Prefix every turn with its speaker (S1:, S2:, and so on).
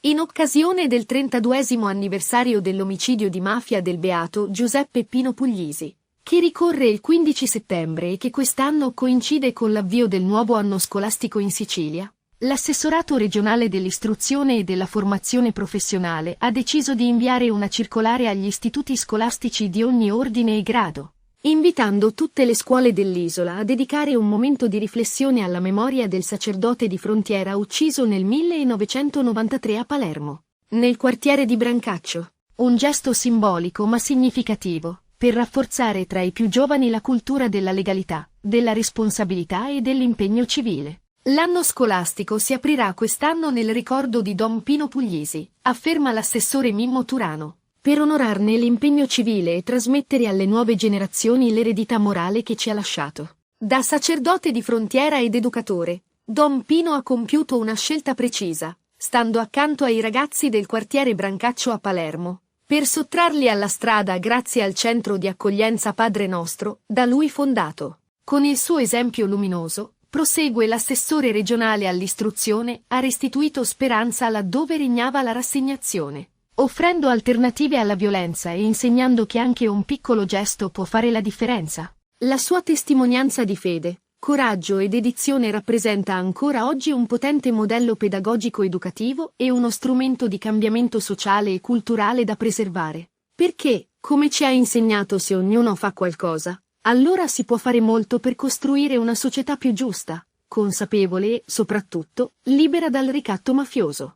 S1: In occasione del 32° anniversario dell'omicidio di mafia del beato Giuseppe Pino Puglisi, che ricorre il 15 settembre e che quest'anno coincide con l'avvio del nuovo anno scolastico in Sicilia, l'Assessorato regionale dell'istruzione e della formazione professionale ha deciso di inviare una circolare agli istituti scolastici di ogni ordine e grado, invitando tutte le scuole dell'isola a dedicare un momento di riflessione alla memoria del sacerdote di frontiera ucciso nel 1993 a Palermo, nel quartiere di Brancaccio. Un gesto simbolico ma significativo, per rafforzare tra i più giovani la cultura della legalità, della responsabilità e dell'impegno civile. L'anno scolastico si aprirà quest'anno nel ricordo di Don Pino Puglisi, afferma l'assessore Mimmo Turano, per onorarne l'impegno civile e trasmettere alle nuove generazioni l'eredità morale che ci ha lasciato. Da sacerdote di frontiera ed educatore, Don Pino ha compiuto una scelta precisa, stando accanto ai ragazzi del quartiere Brancaccio a Palermo, per sottrarli alla strada grazie al centro di accoglienza Padre Nostro, da lui fondato. Con il suo esempio luminoso, prosegue l'assessore regionale all'istruzione, ha restituito speranza laddove regnava la rassegnazione, offrendo alternative alla violenza e insegnando che anche un piccolo gesto può fare la differenza. La sua testimonianza di fede, coraggio e dedizione rappresenta ancora oggi un potente modello pedagogico-educativo e uno strumento di cambiamento sociale e culturale da preservare. Perché, come ci ha insegnato, se ognuno fa qualcosa, allora si può fare molto per costruire una società più giusta, consapevole e, soprattutto, libera dal ricatto mafioso.